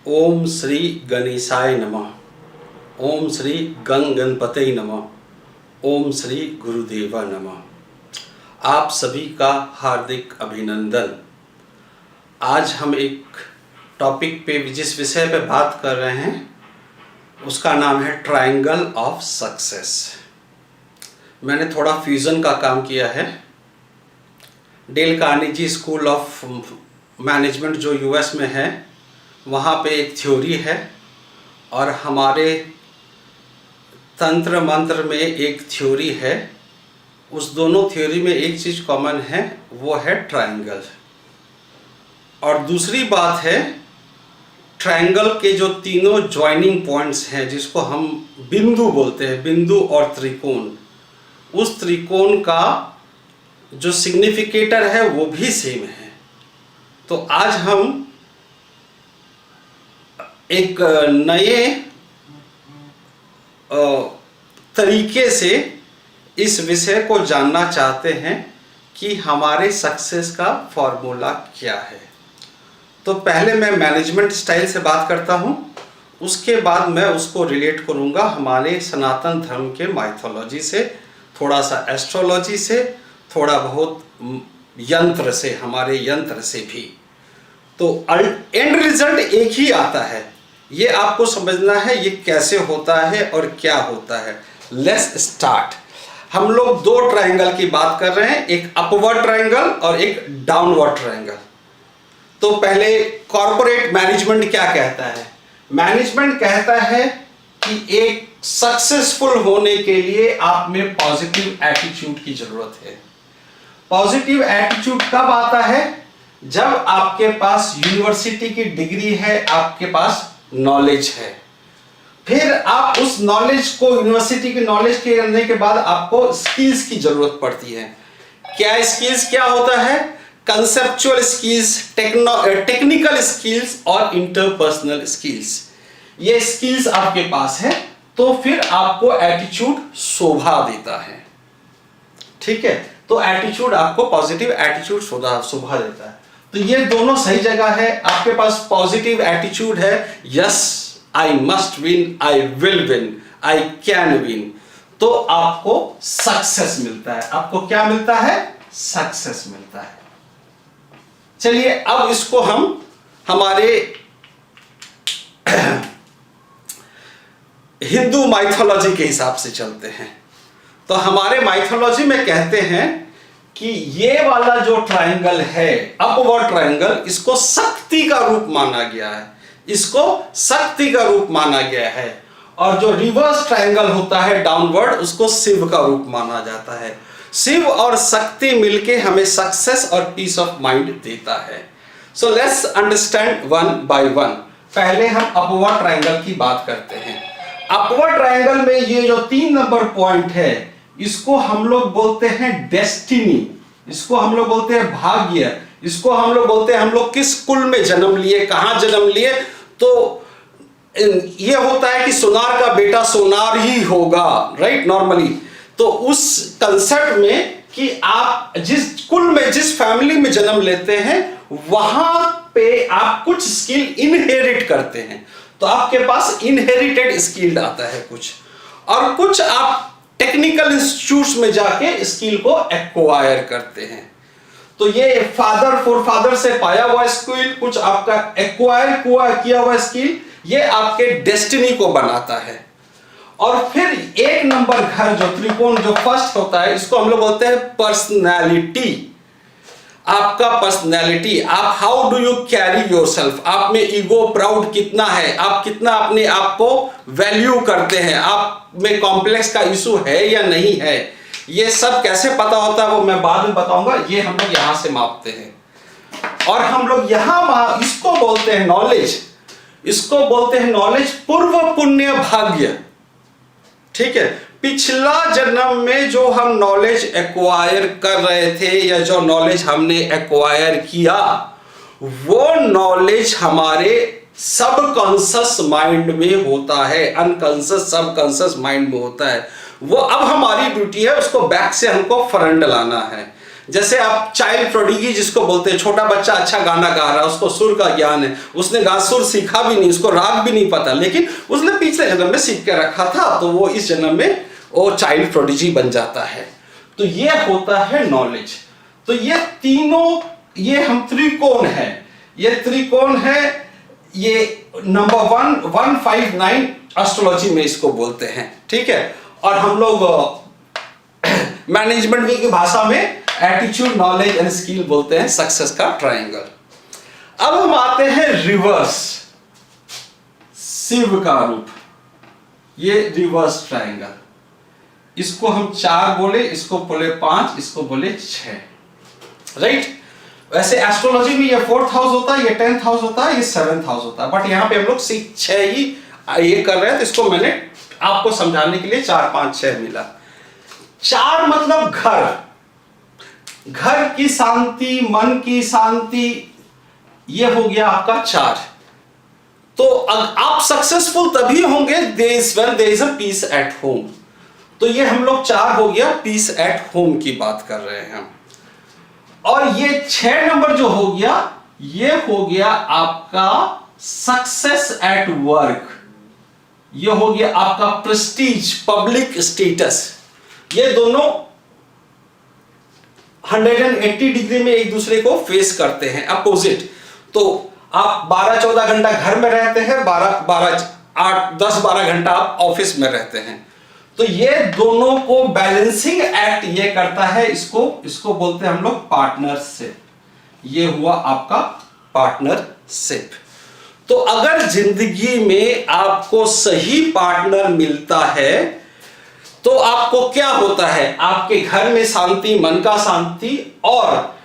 ओम श्री गणेशाय नमः। ओम श्री गणपतये नमः। ओम श्री गुरुदेवा नमः। आप सभी का हार्दिक अभिनंदन। आज हम एक टॉपिक पे जिस विषय पे बात कर रहे हैं उसका नाम है ट्रायंगल ऑफ सक्सेस। मैंने थोड़ा फ्यूज़न का काम किया है। Dale Carnegie school of management जो यूएस में है वहाँ पे एक थ्योरी है और हमारे तंत्र मंत्र में एक थ्योरी है। उस दोनों थ्योरी में एक चीज़ कॉमन है, वो है ट्रायंगल। और दूसरी बात है ट्रायंगल के जो तीनों ज्वाइनिंग पॉइंट्स हैं जिसको हम बिंदु बोलते हैं, बिंदु और त्रिकोण, उस त्रिकोण का जो सिग्निफिकेटर है वो भी सेम है। तो आज हम एक नए तरीके से इस विषय को जानना चाहते हैं कि हमारे सक्सेस का फॉर्मूला क्या है। तो पहले मैं मैनेजमेंट स्टाइल से बात करता हूं, उसके बाद मैं उसको रिलेट करूंगा हमारे सनातन धर्म के माइथोलॉजी से, थोड़ा सा एस्ट्रोलॉजी से, थोड़ा बहुत यंत्र से, हमारे यंत्र से भी। तो एंड रिजल्ट एक ही आता है, ये आपको समझना है ये कैसे होता है और क्या होता है। Let's start. हम लोग दो ट्रायंगल की बात कर रहे हैं, एक अपवर्ड ट्रायंगल और एक डाउनवर्ड ट्रायंगल। तो पहले कॉर्पोरेट मैनेजमेंट क्या कहता है? मैनेजमेंट कहता है कि एक सक्सेसफुल होने के लिए आप में पॉजिटिव एटीट्यूड की जरूरत है। पॉजिटिव एटीट्यूड कब आता है? जब आपके पास यूनिवर्सिटी की डिग्री है, आपके पास नॉलेज है, फिर आप उस नॉलेज को, यूनिवर्सिटी की नॉलेज के करने के बाद आपको स्किल्स की जरूरत पड़ती है। क्या स्किल्स क्या होता है? कंसेप्चुअल स्किल्स, टेक्निकल स्किल्स और इंटरपर्सनल स्किल्स। ये स्किल्स आपके पास है तो फिर आपको एटीट्यूड शोभा देता है। ठीक है, तो एटीट्यूड आपको पॉजिटिव एटीट्यूड शोभा देता है। तो ये दोनों सही जगह है। आपके पास पॉजिटिव एटीट्यूड है, yes I must win, I will win, I can win, तो आपको सक्सेस मिलता है। आपको क्या मिलता है? सक्सेस मिलता है। चलिए अब इसको हम हमारे हिंदू माइथोलॉजी के हिसाब से चलते हैं। तो हमारे माइथोलॉजी में कहते हैं कि ये वाला जो ट्रायंगल है, अपवर्ड ट्रायंगल, इसको शक्ति का रूप माना गया है, इसको शक्ति का रूप माना गया है। और जो रिवर्स ट्रायंगल होता है डाउनवर्ड, उसको शिव का रूप माना जाता है। शिव और शक्ति मिलके हमें सक्सेस और पीस ऑफ माइंड देता है। So let's understand one by one. पहले हम अपवर्ड ट्रायंगल की बात करते हैं। अपवर्ड ट्रायंगल में ये जो 3 नंबर पॉइंट है, इसको हम लोग बोलते हैं डेस्टिनी, इसको हम लोग बोलते हैं भाग्य, इसको हम लोग बोलते हैं हम लोग किस कुल में जन्म लिए, कहां जन्म लिए। तो ये होता है कि सोनार का बेटा सोनार ही होगा, राइट, नॉर्मली। तो उस कंसेप्ट में कि आप जिस कुल में, जिस फैमिली में जन्म लेते हैं, वहां पे आप कुछ स्किल इनहेरिट करते हैं। तो आपके पास इनहेरिटेड स्किल आता है कुछ, और कुछ आप टेक्निकल इंस्टीट्यूट्स में जाके स्किल को एक्वायर करते हैं। तो ये फादर से पाया हुआ स्किल, कुछ आपका एक्वायर किया हुआ स्किल, ये आपके डेस्टिनी को बनाता है। और फिर एक नंबर घर जो त्रिकोण जो फर्स्ट होता है, इसको हम लोग बोलते हैं पर्सनैलिटी। आपका पर्सनैलिटी, आप how do you carry yourself, आप में ईगो, प्राउड कितना है, आप कितना अपने आप को वैल्यू करते हैं, आप में कॉम्प्लेक्स का इशू है या नहीं है, ये सब कैसे पता होता है वो मैं बाद में बताऊंगा। ये हम लोग यहां से मापते हैं। और हम लोग यहां इसको बोलते हैं नॉलेज, इसको बोलते हैं नॉलेज पूर्व पुण्य भाग्य। ठीक है, पिछला जन्म में जो हम नॉलेज एक्वायर कर रहे थे या जो नॉलेज हमने एक्वायर किया, वो नॉलेज हमारे सबकॉन्शियस माइंड में होता है, अनकॉन्शियस सबकॉन्शियस माइंड में होता है। वो अब हमारी ड्यूटी है उसको बैक से हमको फ्रंट लाना है। जैसे आप चाइल्ड प्रोडिगी जिसको बोलते हैं, छोटा बच्चा अच्छा गाना गा रहा है, उसको सुर का ज्ञान है, उसने सुर सीखा भी नहीं, उसको राग भी नहीं पता, लेकिन उसने पिछले जन्म में सीख के रखा था, तो वो इस जन्म में वो चाइल्ड प्रोडिजी बन जाता है। तो ये होता है नॉलेज। तो ये तीनों, ये हम त्रिकोण है, ये त्रिकोण है, ये नंबर 159 एस्ट्रोलॉजी में इसको बोलते हैं, ठीक है। और हम लोग मैनेजमेंट की भाषा में एटीट्यूड, नॉलेज एंड स्किल बोलते हैं सक्सेस का ट्रायंगल। अब हम आते हैं रिवर्स, शिव का रूप, ये रिवर्स ट्रायंगल। इसको हम 4 बोले, इसको बोले 5, इसको बोले 6, राइट। वैसे एस्ट्रोलॉजी में ये 4th हाउस होता है, ये 10th हाउस होता है, ये 7th हाउस होता है, बट यहां पे हम लोग सिर्फ 6 ही ये कर रहे हैं, तो इसको मैंने आपको समझाने के लिए 4, 5, 6 मिला। 4 मतलब घर, घर की शांति, मन की शांति, ये हो गया आपका 4। तो आप सक्सेसफुल तभी होंगे when there is a peace at home। तो ये हम लोग 4 हो गया, पीस एट होम की बात कर रहे हैं। और ये 6 नंबर जो हो गया, ये हो गया आपका सक्सेस एट वर्क, ये हो गया आपका प्रेस्टीज, पब्लिक स्टेटस। ये दोनों 180 डिग्री में एक दूसरे को फेस करते हैं, अपोजिट। तो आप 12-14 घंटा घर में रहते हैं, 10-12 घंटा आप ऑफिस में रहते हैं। तो ये दोनों को बैलेंसिंग एक्ट ये करता है, इसको बोलते हैं हम लोग पार्टनरशिप। ये हुआ आपका पार्टनरशिप। तो अगर जिंदगी में आपको सही पार्टनर मिलता है तो आपको क्या होता है, आपके घर में शांति, मन का शांति, और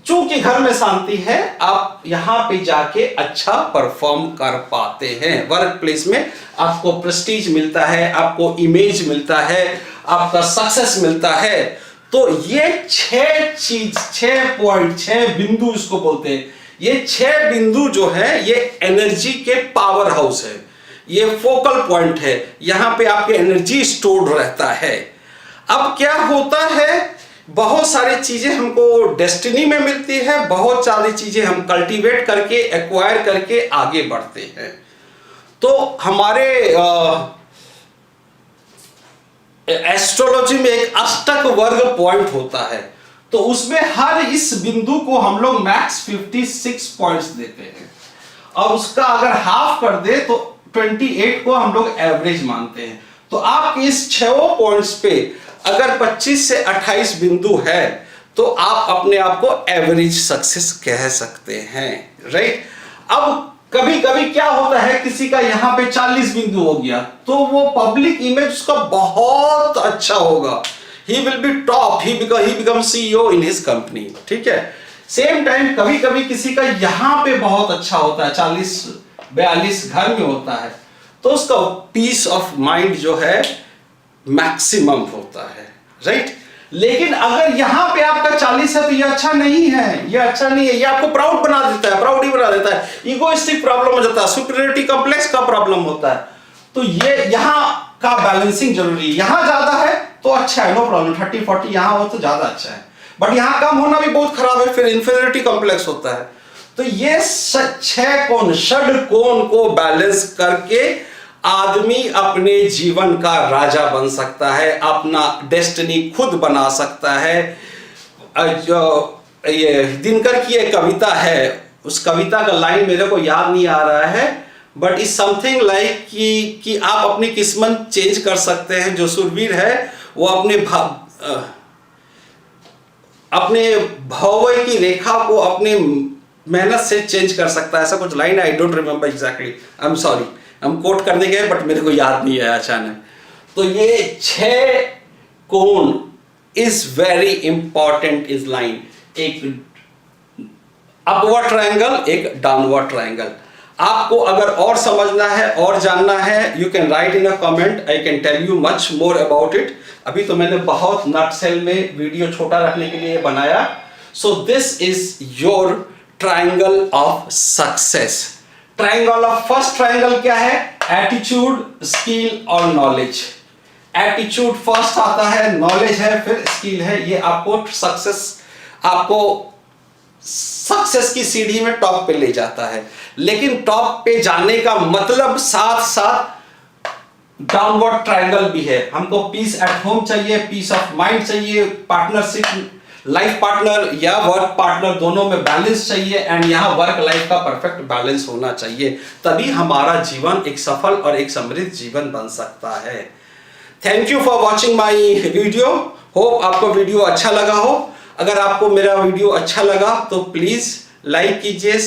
चूंकि घर में शांति है, आप यहां पे जाके अच्छा परफॉर्म कर पाते हैं। वर्क प्लेस में आपको प्रेस्टीज मिलता है, आपको इमेज मिलता है, आपका सक्सेस मिलता है। तो ये 6 चीज, 6 पॉइंट, 6 बिंदु इसको बोलते हैं। ये 6 बिंदु जो है, ये एनर्जी के पावर हाउस है, ये फोकल पॉइंट है, यहां पे आपके एनर्जी स्टोर्ड रहता है। अब क्या होता है, बहुत सारी चीजें हमको डेस्टिनी में मिलती है, बहुत सारी चीजें हम कल्टीवेट करके, एक्वायर करके आगे बढ़ते हैं। तो हमारे एस्ट्रोलॉजी में एक अष्टक वर्ग पॉइंट होता है, तो उसमें हर इस बिंदु को हम लोग मैक्स 56 पॉइंट्स देते हैं, और उसका अगर हाफ कर दे तो 28 को हम लोग एवरेज मानते हैं। तो आप इस 6 पॉइंट्स पे अगर 25 से 28 बिंदु है तो आप अपने आप को एवरेज सक्सेस कह सकते हैं, राइट। अब कभी कभी क्या होता है, किसी का यहां पे 40 बिंदु हो गया, तो वो पब्लिक इमेज उसका बहुत अच्छा होगा, he will be top, he becomes CEO in his company, ठीक है। सेम टाइम कभी कभी किसी का यहां पे बहुत अच्छा होता है, 40-42 घर में होता है, तो उसका पीस ऑफ माइंड जो है मैक्सिमम होता है, राइट। लेकिन अगर यहां पे आपका 40 है तो ये अच्छा नहीं है, ये अच्छा नहीं है, ये आपको प्राउड बना देता है, प्राउड ही बना देता है, ईगोइस्टिक प्रॉब्लम हो जाता है, सुपीरियरिटी कॉम्प्लेक्स का प्रॉब्लम होता है। तो ये यहां का बैलेंसिंग जरूरी है। यहां ज्यादा है तो अच्छा है, नो प्रॉब्लम, 30-40 यहां हो तो ज्यादा अच्छा है, बट यहां कम होना भी बहुत खराब है, फिर इंफीरियरिटी कॉम्प्लेक्स होता है। तो ये 6 कोण, षड कोण को बैलेंस करके आदमी अपने जीवन का राजा बन सकता है, अपना डेस्टिनी खुद बना सकता है। ये दिनकर की एक कविता है, उस कविता का लाइन मेरे को याद नहीं आ रहा है, बट इज समथिंग लाइक कि आप अपनी किस्मत चेंज कर सकते हैं। जो सुरवीर है वो अपने भौवे की रेखा को अपने मेहनत से चेंज कर सकता है, ऐसा कुछ लाइन है, I don't remember exactly, I am sorry, हम कोट करने गए बट मेरे को याद नहीं आया अचानक। तो ये 6 कोण इज वेरी इंपॉर्टेंट इस लाइन, एक अपवर्ड ट्रायंगल, एक डाउनवर्ड ट्रायंगल। आपको अगर और समझना है और जानना है, you can write in a comment, I can tell you much more about it. अभी तो मैंने बहुत नटसेल में वीडियो छोटा रखने के लिए बनाया। So this is your triangle of success. Triangle of first triangle क्या है, एटीट्यूड, स्किल और नॉलेज। एटीट्यूड फर्स्ट आता है, नॉलेज है, फिर स्किल है। ये आपको सक्सेस आपको सक्सेस की सीढ़ी में टॉप पे ले जाता है। लेकिन टॉप पे जाने का मतलब साथ साथ डाउनवर्ड ट्रायंगल भी है। हमको पीस एट होम चाहिए, पीस ऑफ माइंड चाहिए, पार्टनरशिप, लाइफ पार्टनर या वर्क पार्टनर दोनों में बैलेंस चाहिए, एंड यहाँ वर्क लाइफ का परफेक्ट बैलेंस होना चाहिए। तभी हमारा जीवन एक सफल और एक समृद्ध जीवन बन सकता है। Thank you for watching my video. Hope आपको वीडियो अच्छा लगा हो। अगर आपको मेरा वीडियो अच्छा लगा तो प्लीज लाइक कीजिए,